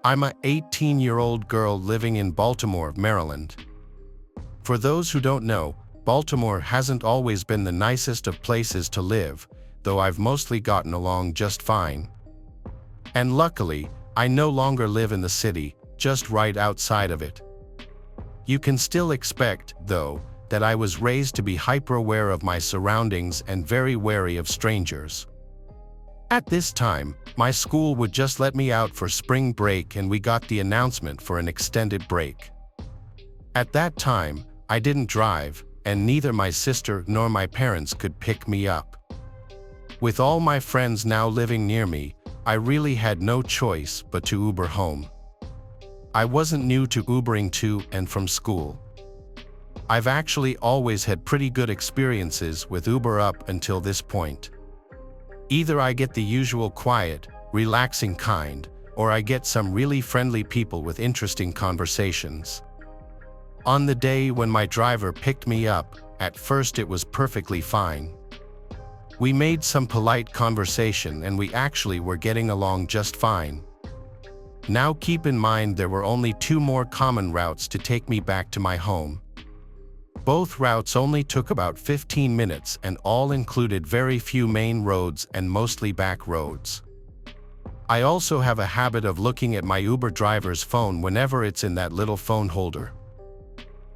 I'm a 18-year-old girl living in Baltimore, Maryland. For those who don't know, Baltimore hasn't always been the nicest of places to live, though I've mostly gotten along just fine. And luckily, I no longer live in the city, just right outside of it. You can still expect, though, that I was raised to be hyper-aware of my surroundings and very wary of strangers. At this time, my school would just let me out for spring break and we got the announcement for an extended break. At that time, I didn't drive, and neither my sister nor my parents could pick me up. With all my friends now living near me, I really had no choice but to Uber home. I wasn't new to Ubering to and from school. I've actually always had pretty good experiences with Uber up until this point. Either I get the usual quiet, relaxing kind, or I get some really friendly people with interesting conversations. On the day when my driver picked me up, at first it was perfectly fine. We made some polite conversation and we actually were getting along just fine. Now keep in mind there were only 2 more common routes to take me back to my home. Both routes only took about 15 minutes and all included very few main roads and mostly back roads. I also have a habit of looking at my Uber driver's phone whenever it's in that little phone holder.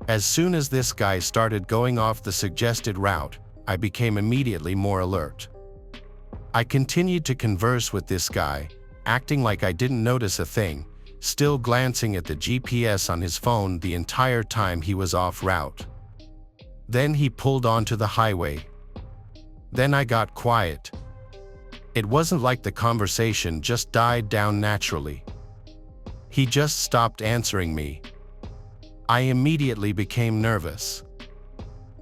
As soon as this guy started going off the suggested route, I became immediately more alert. I continued to converse with this guy, acting like I didn't notice a thing, still glancing at the GPS on his phone the entire time he was off route. Then he pulled onto the highway. Then I got quiet. It wasn't like the conversation just died down naturally. He just stopped answering me. I immediately became nervous.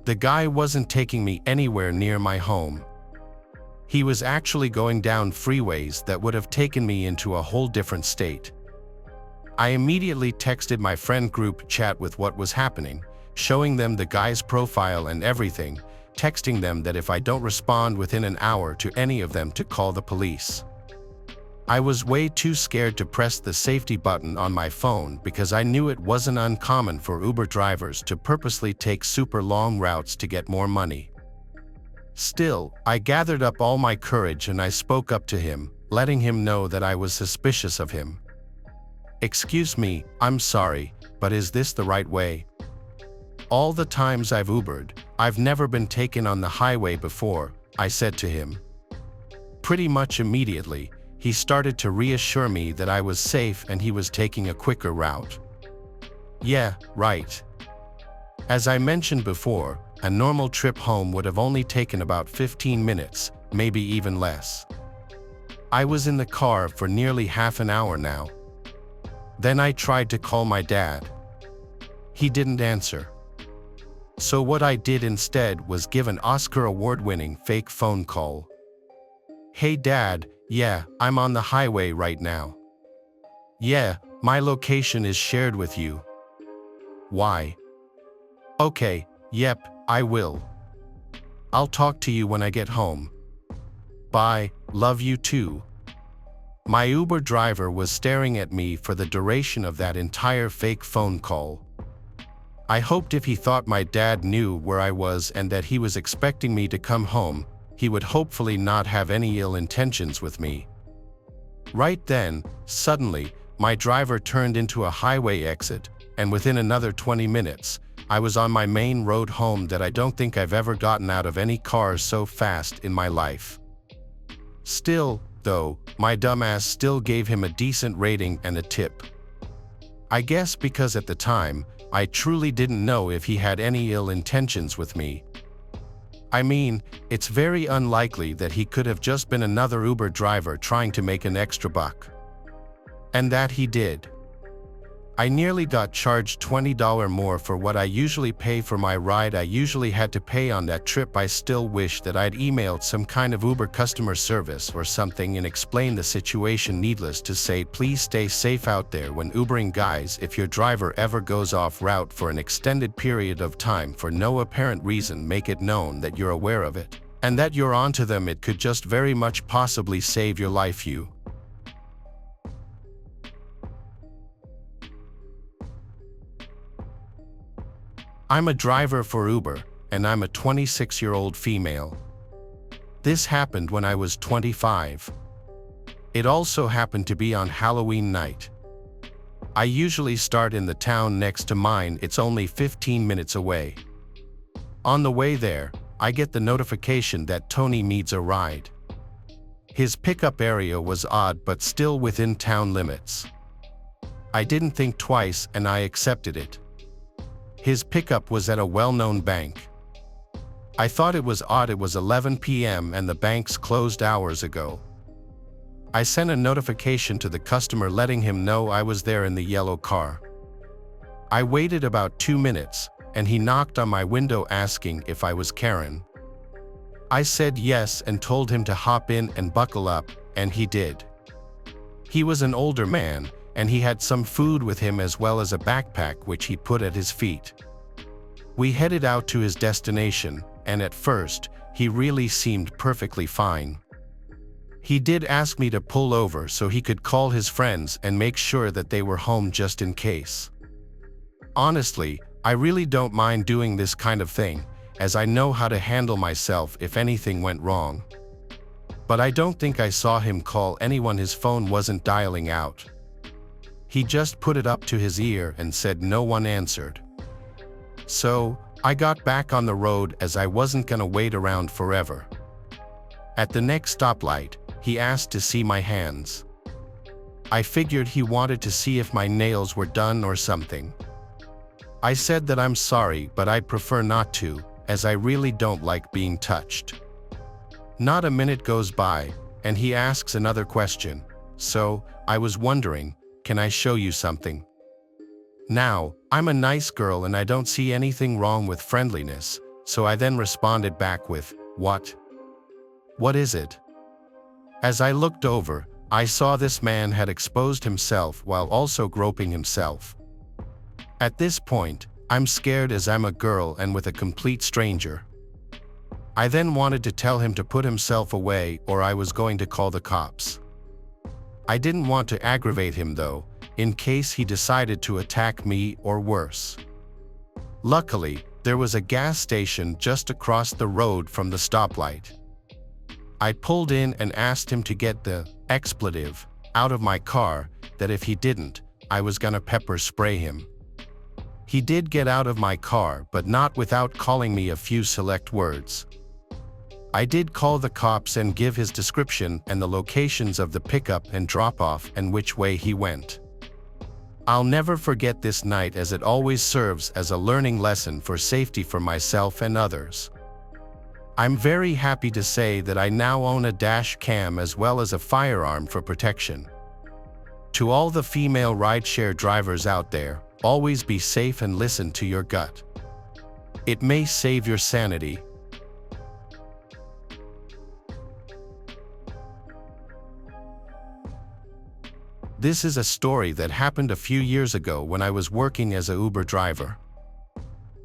The guy wasn't taking me anywhere near my home. He was actually going down freeways that would have taken me into a whole different state. I immediately texted my friend group chat with what was happening, showing them the guy's profile and everything, texting them that if I don't respond within an hour to any of them to call the police. I was way too scared to press the safety button on my phone because I knew it wasn't uncommon for Uber drivers to purposely take super long routes to get more money. Still, I gathered up all my courage and I spoke up to him, letting him know that I was suspicious of him. "Excuse me, I'm sorry, but is this the right way? All the times I've Ubered, I've never been taken on the highway before," I said to him. Pretty much immediately, he started to reassure me that I was safe and he was taking a quicker route. Yeah, right. As I mentioned before, a normal trip home would have only taken about 15 minutes, maybe even less. I was in the car for nearly half an hour now. Then I tried to call my dad. He didn't answer. So what I did instead was give an Oscar award-winning fake phone call. "Hey Dad, yeah, I'm on the highway right now. Yeah, my location is shared with you. Why? Okay, yep, I will. I'll talk to you when I get home. Bye, love you too." My Uber driver was staring at me for the duration of that entire fake phone call. I hoped if he thought my dad knew where I was and that he was expecting me to come home, he would hopefully not have any ill intentions with me. Right then, suddenly, my driver turned into a highway exit, and within another 20 minutes, I was on my main road home that I don't think I've ever gotten out of any car so fast in my life. Still, though, my dumbass still gave him a decent rating and a tip. I guess because at the time, I truly didn't know if he had any ill intentions with me. I mean, it's very unlikely that he could have just been another Uber driver trying to make an extra buck. And that he did. I nearly got charged $20 more for what I usually pay for my ride I usually had to pay on that trip. I still wish that I'd emailed some kind of Uber customer service or something and explained the situation. Needless to say, please stay safe out there when Ubering, guys. If your driver ever goes off route for an extended period of time for no apparent reason, make it known that you're aware of it and that you're onto them. It could just very much possibly save your life. I'm a driver for Uber, and I'm a 26-year-old female. This happened when I was 25. It also happened to be on Halloween night. I usually start in the town next to mine. It's only 15 minutes away. On the way there, I get the notification that Tony needs a ride. His pickup area was odd but still within town limits. I didn't think twice and I accepted it. His pickup was at a well-known bank. I thought it was odd. It was 11 p.m. and the bank's closed hours ago. I sent a notification to the customer letting him know I was there in the yellow car. I waited about 2 minutes, and he knocked on my window asking if I was Karen. I said yes and told him to hop in and buckle up, and he did. He was an older man, and he had some food with him as well as a backpack which he put at his feet. We headed out to his destination, and at first, he really seemed perfectly fine. He did ask me to pull over so he could call his friends and make sure that they were home just in case. Honestly, I really don't mind doing this kind of thing, as I know how to handle myself if anything went wrong. But I don't think I saw him call anyone. His phone wasn't dialing out. He just put it up to his ear and said no one answered. So, I got back on the road as I wasn't gonna wait around forever. At the next stoplight, he asked to see my hands. I figured he wanted to see if my nails were done or something. I said that I'm sorry, but I'd prefer not to, as I really don't like being touched. Not a minute goes by, and he asks another question. So, I was wondering, can I show you something? Now, I'm a nice girl and I don't see anything wrong with friendliness, so I then responded back with, "What? What is it?" As I looked over, I saw this man had exposed himself while also groping himself. At this point, I'm scared as I'm a girl and with a complete stranger. I then wanted to tell him to put himself away or I was going to call the cops. I didn't want to aggravate him though, in case he decided to attack me or worse. Luckily, there was a gas station just across the road from the stoplight. I pulled in and asked him to get the expletive out of my car, that if he didn't, I was gonna pepper spray him. He did get out of my car, but not without calling me a few select words. I did call the cops and give his description and the locations of the pickup and drop-off and which way he went. I'll never forget this night as it always serves as a learning lesson for safety for myself and others. I'm very happy to say that I now own a dash cam as well as a firearm for protection. To all the female rideshare drivers out there, always be safe and listen to your gut. It may save your sanity. This is a story that happened a few years ago when I was working as a Uber driver.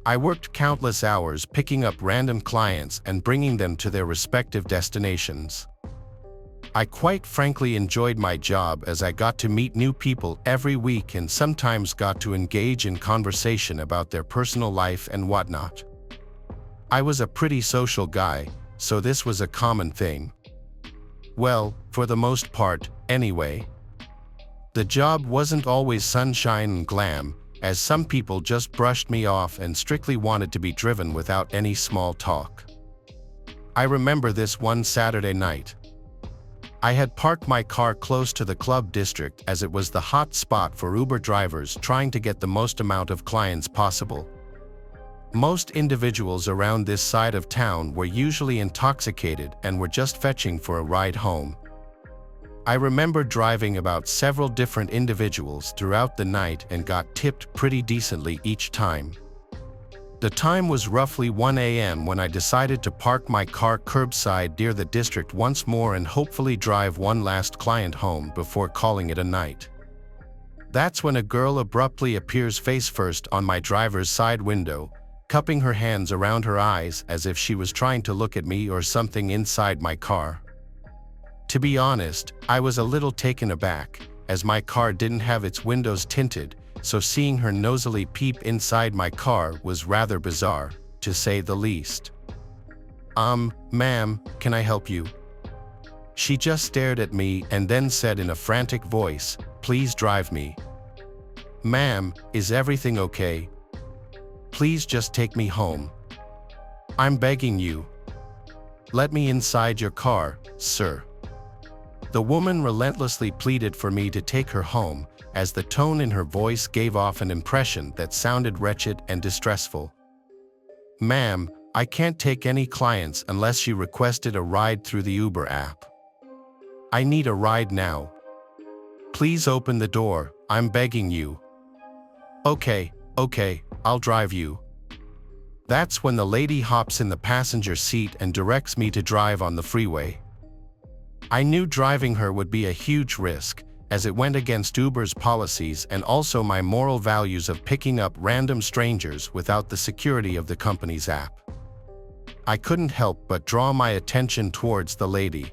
I worked countless hours picking up random clients and bringing them to their respective destinations. I quite frankly enjoyed my job as I got to meet new people every week and sometimes got to engage in conversation about their personal life and whatnot. I was a pretty social guy, so this was a common thing. Well, for the most part, anyway. The job wasn't always sunshine and glam, as some people just brushed me off and strictly wanted to be driven without any small talk. I remember this one Saturday night. I had parked my car close to the club district as it was the hot spot for Uber drivers trying to get the most amount of clients possible. Most individuals around this side of town were usually intoxicated and were just fetching for a ride home. I remember driving about several different individuals throughout the night and got tipped pretty decently each time. The time was roughly 1 a.m. when I decided to park my car curbside near the district once more and hopefully drive one last client home before calling it a night. That's when a girl abruptly appears face first on my driver's side window, cupping her hands around her eyes as if she was trying to look at me or something inside my car. To be honest, I was a little taken aback, as my car didn't have its windows tinted, so seeing her nosily peep inside my car was rather bizarre, to say the least. Ma'am, can I help you?" She just stared at me and then said in a frantic voice, "Please drive me." "Ma'am, is everything okay? Please just take me home. I'm begging you. Let me inside your car, sir." The woman relentlessly pleaded for me to take her home, as the tone in her voice gave off an impression that sounded wretched and distressful. "Ma'am, I can't take any clients unless you requested a ride through the Uber app. I need a ride now. Please open the door, I'm begging you." Okay, I'll drive you." That's when the lady hops in the passenger seat and directs me to drive on the freeway. I knew driving her would be a huge risk, as it went against Uber's policies and also my moral values of picking up random strangers without the security of the company's app. I couldn't help but draw my attention towards the lady.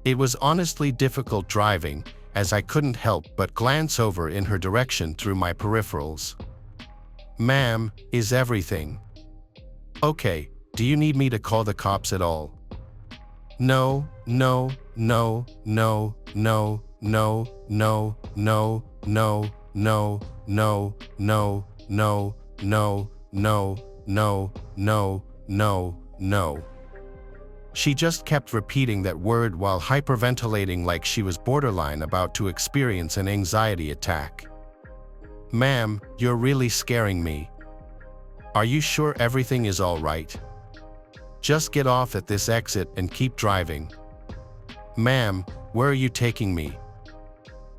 It was honestly difficult driving, as I couldn't help but glance over in her direction through my peripherals. "Ma'am, is everything okay? Do you need me to call the cops at all?" No, no, no, no, no, no, no, no, no, no, no, no, no, no, no, no, no, no, no. She just kept repeating that word while hyperventilating like she was borderline about to experience an anxiety attack. "Ma'am, you're really scaring me. Are you sure everything is all right? Just get off at this exit and keep driving." "Ma'am, where are you taking me?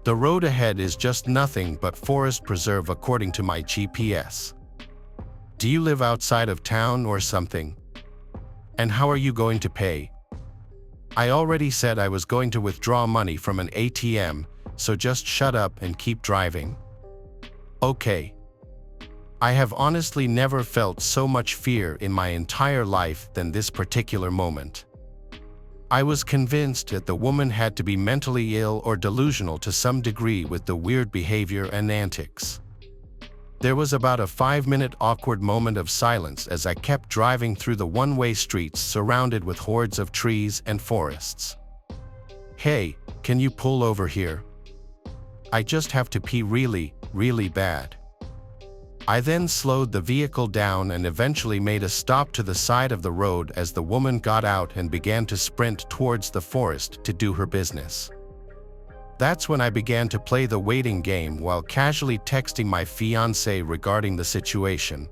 The road ahead is just nothing but forest preserve according to my GPS. Do you live outside of town or something? And how are you going to pay? I already said I was going to withdraw money from an ATM, so just shut up and keep driving." Okay. I have honestly never felt so much fear in my entire life than this particular moment. I was convinced that the woman had to be mentally ill or delusional to some degree with the weird behavior and antics. There was about a 5-minute awkward moment of silence as I kept driving through the one-way streets surrounded with hordes of trees and forests. "Hey, can you pull over here? I just have to pee really, really bad." I then slowed the vehicle down and eventually made a stop to the side of the road as the woman got out and began to sprint towards the forest to do her business. That's when I began to play the waiting game while casually texting my fiancé regarding the situation.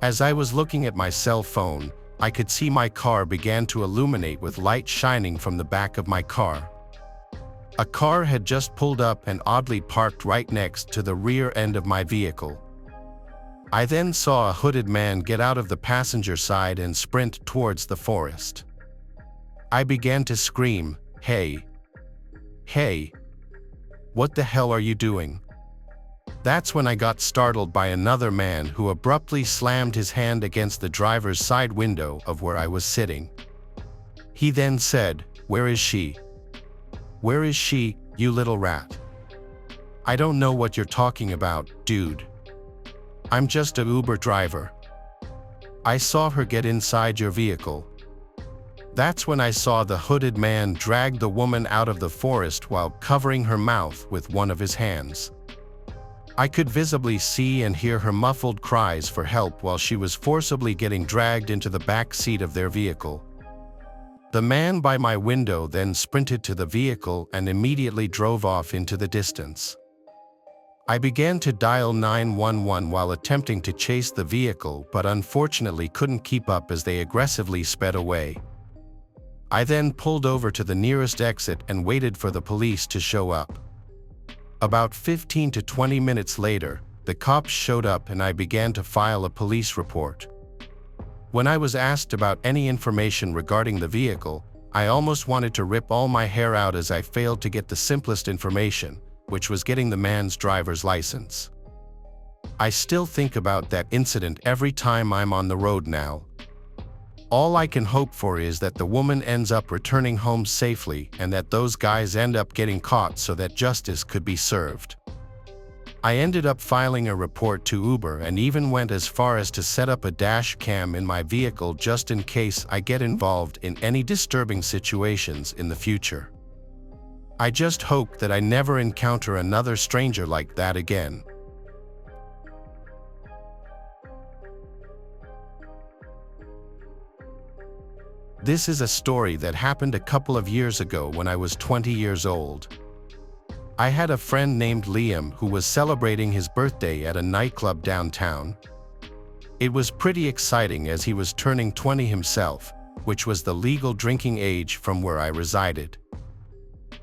As I was looking at my cell phone, I could see my car began to illuminate with light shining from the back of my car. A car had just pulled up and oddly parked right next to the rear end of my vehicle. I then saw a hooded man get out of the passenger side and sprint towards the forest. I began to scream, "Hey! Hey! What the hell are you doing?" That's when I got startled by another man who abruptly slammed his hand against the driver's side window of where I was sitting. He then said, "Where is she? Where is she, you little rat? I don't know what you're talking about, dude. I'm just a Uber driver. I saw her get inside your vehicle." That's when I saw the hooded man drag the woman out of the forest while covering her mouth with one of his hands. I could visibly see and hear her muffled cries for help while she was forcibly getting dragged into the back seat of their vehicle. The man by my window then sprinted to the vehicle and immediately drove off into the distance. I began to dial 911 while attempting to chase the vehicle, but unfortunately couldn't keep up as they aggressively sped away. I then pulled over to the nearest exit and waited for the police to show up. About 15 to 20 minutes later, the cops showed up and I began to file a police report. When I was asked about any information regarding the vehicle, I almost wanted to rip all my hair out as I failed to get the simplest information, which was getting the man's driver's license. I still think about that incident every time I'm on the road now. All I can hope for is that the woman ends up returning home safely and that those guys end up getting caught so that justice could be served. I ended up filing a report to Uber and even went as far as to set up a dash cam in my vehicle just in case I get involved in any disturbing situations in the future. I just hope that I never encounter another stranger like that again. This is a story that happened a couple of years ago when I was 20 years old. I had a friend named Liam who was celebrating his birthday at a nightclub downtown. It was pretty exciting as he was turning 20 himself, which was the legal drinking age from where I resided.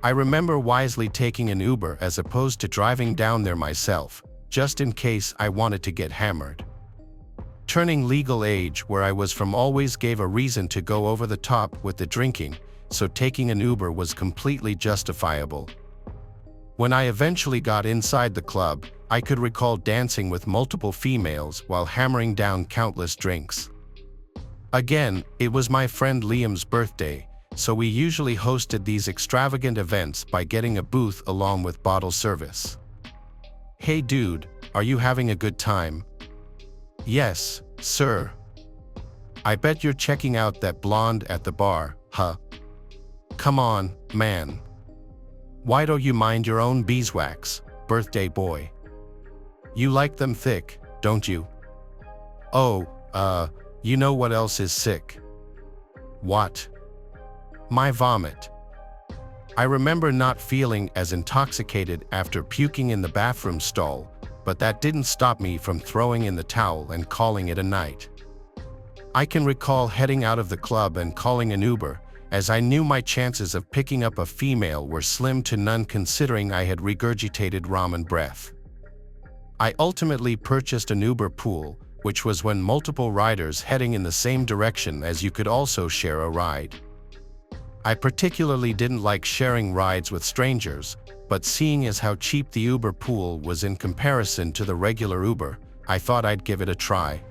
I remember wisely taking an Uber as opposed to driving down there myself, just in case I wanted to get hammered. Turning legal age where I was from always gave a reason to go over the top with the drinking, so taking an Uber was completely justifiable. When I eventually got inside the club, I could recall dancing with multiple females while hammering down countless drinks. Again, it was my friend Liam's birthday, so we usually hosted these extravagant events by getting a booth along with bottle service. "Hey dude, are you having a good time?" "Yes, sir." "I bet you're checking out that blonde at the bar, huh?" "Come on, man. Why don't you mind your own beeswax, birthday boy? You like them thick, don't you?" "Oh, you know what else is sick?" "What?" "My vomit." I remember not feeling as intoxicated after puking in the bathroom stall, but that didn't stop me from throwing in the towel and calling it a night. I can recall heading out of the club and calling an Uber, as I knew my chances of picking up a female were slim to none considering I had regurgitated ramen breath. I ultimately purchased an Uber pool, which was when multiple riders heading in the same direction as you could also share a ride. I particularly didn't like sharing rides with strangers, but seeing as how cheap the Uber pool was in comparison to the regular Uber, I thought I'd give it a try.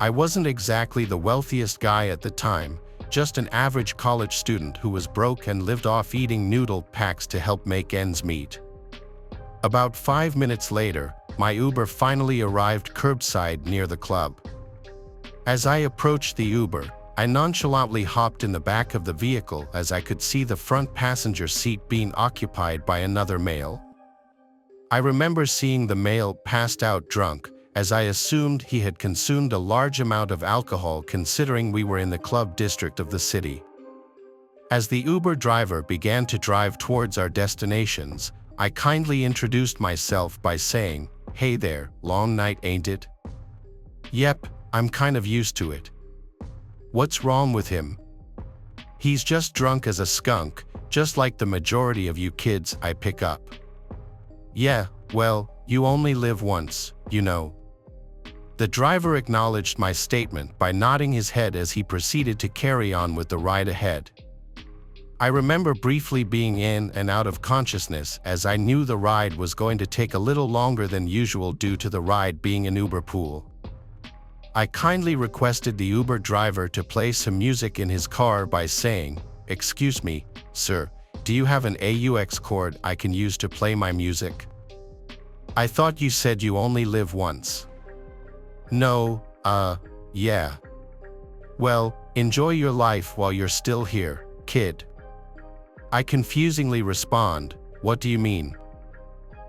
I wasn't exactly the wealthiest guy at the time, just an average college student who was broke and lived off eating noodle packs to help make ends meet. About 5 minutes later, my Uber finally arrived curbside near the club. As I approached the Uber, I nonchalantly hopped in the back of the vehicle as I could see the front passenger seat being occupied by another male. I remember seeing the male passed out drunk, as I assumed he had consumed a large amount of alcohol considering we were in the club district of the city. As the Uber driver began to drive towards our destinations, I kindly introduced myself by saying, "Hey there, long night ain't it?" "Yep, I'm kind of used to it." "What's wrong with him?" "He's just drunk as a skunk, just like the majority of you kids I pick up." "Yeah, well, you only live once, you know." The driver acknowledged my statement by nodding his head as he proceeded to carry on with the ride ahead. I remember briefly being in and out of consciousness as I knew the ride was going to take a little longer than usual due to the ride being an Uber pool. I kindly requested the Uber driver to play some music in his car by saying, "Excuse me, sir, do you have an AUX cord I can use to play my music?" "I thought you said you only live once." "No, yeah." "Well, enjoy your life while you're still here, kid." I confusingly respond, "What do you mean?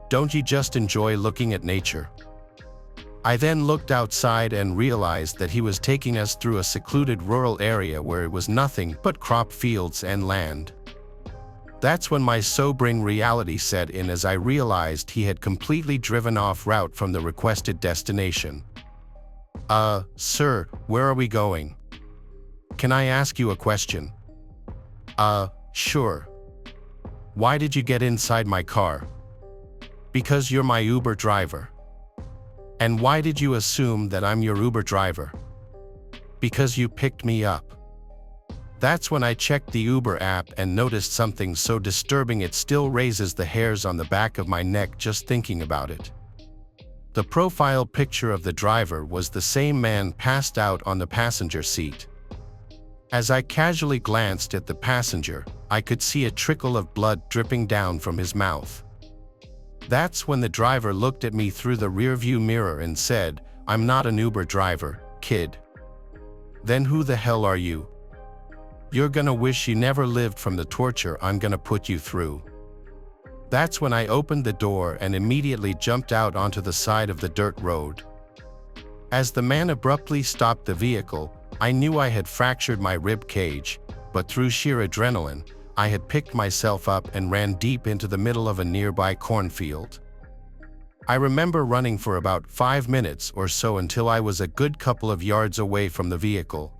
Don't you just enjoy looking at nature?" I then looked outside and realized that he was taking us through a secluded rural area where it was nothing but crop fields and land. That's when my sobering reality set in as I realized he had completely driven off route from the requested destination. Sir, where are we going?" "Can I ask you a question?" Sure." "Why did you get inside my car?" "Because you're my Uber driver." "And why did you assume that I'm your Uber driver?" "Because you picked me up." That's when I checked the Uber app and noticed something so disturbing it still raises the hairs on the back of my neck just thinking about it. The profile picture of the driver was the same man passed out on the passenger seat. As I casually glanced at the passenger, I could see a trickle of blood dripping down from his mouth. That's when the driver looked at me through the rearview mirror and said, "I'm not an Uber driver, kid." "Then who the hell are you? You're gonna wish you never lived from the torture I'm gonna put you through." That's when I opened the door and immediately jumped out onto the side of the dirt road. As the man abruptly stopped the vehicle, I knew I had fractured my rib cage, but through sheer adrenaline, I had picked myself up and ran deep into the middle of a nearby cornfield. I remember running for about 5 minutes or so until I was a good couple of yards away from the vehicle.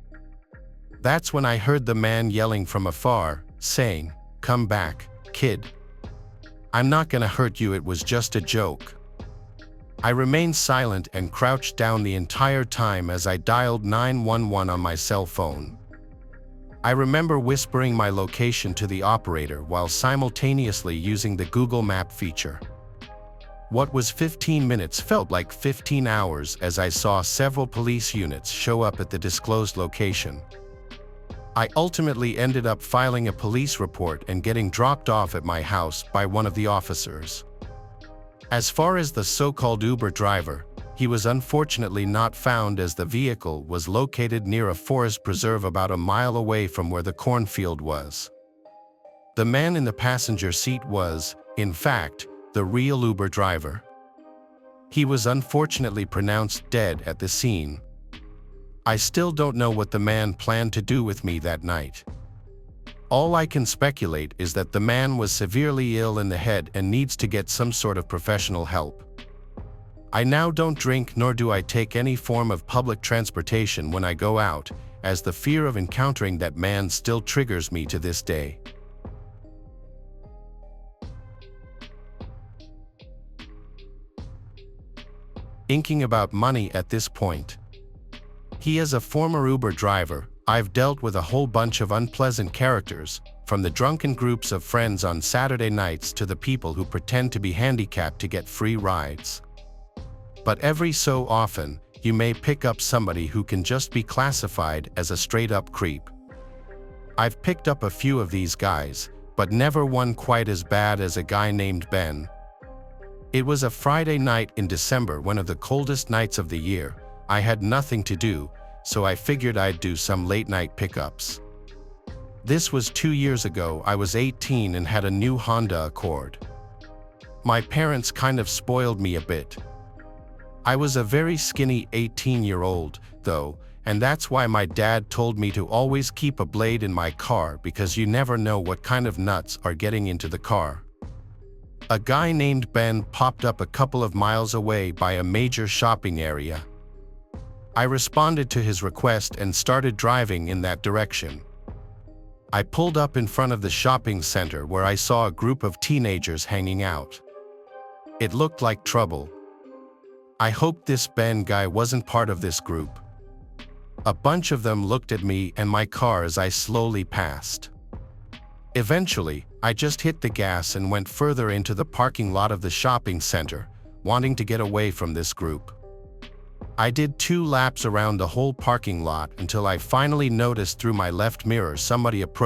That's when I heard the man yelling from afar, saying, "Come back, kid. I'm not gonna hurt you, it was just a joke." I remained silent and crouched down the entire time as I dialed 911 on my cell phone. I remember whispering my location to the operator while simultaneously using the Google Map feature. What was 15 minutes felt like 15 hours as I saw several police units show up at the disclosed location. I ultimately ended up filing a police report and getting dropped off at my house by one of the officers. As far as the so-called Uber driver, he was unfortunately not found as the vehicle was located near a forest preserve about a mile away from where the cornfield was. The man in the passenger seat was, in fact, the real Uber driver. He was unfortunately pronounced dead at the scene. I still don't know what the man planned to do with me that night. All I can speculate is that the man was severely ill in the head and needs to get some sort of professional help. I now don't drink nor do I take any form of public transportation when I go out, as the fear of encountering that man still triggers me to this day. Inking about money at this point. He is a former Uber driver. I've dealt with a whole bunch of unpleasant characters, from the drunken groups of friends on Saturday nights to the people who pretend to be handicapped to get free rides. But every so often, you may pick up somebody who can just be classified as a straight-up creep. I've picked up a few of these guys, but never one quite as bad as a guy named Ben. It was a Friday night in December, one of the coldest nights of the year. I had nothing to do, so I figured I'd do some late-night pickups. This was 2 years ago. I was 18 and had a new Honda Accord. My parents kind of spoiled me a bit. I was a very skinny 18-year-old, though, and that's why my dad told me to always keep a blade in my car because you never know what kind of nuts are getting into the car. A guy named Ben popped up a couple of miles away by a major shopping area. I responded to his request and started driving in that direction. I pulled up in front of the shopping center where I saw a group of teenagers hanging out. It looked like trouble. I hoped this Ben guy wasn't part of this group. A bunch of them looked at me and my car as I slowly passed. Eventually, I just hit the gas and went further into the parking lot of the shopping center, wanting to get away from this group. I did 2 laps around the whole parking lot until I finally noticed through my left mirror somebody approaching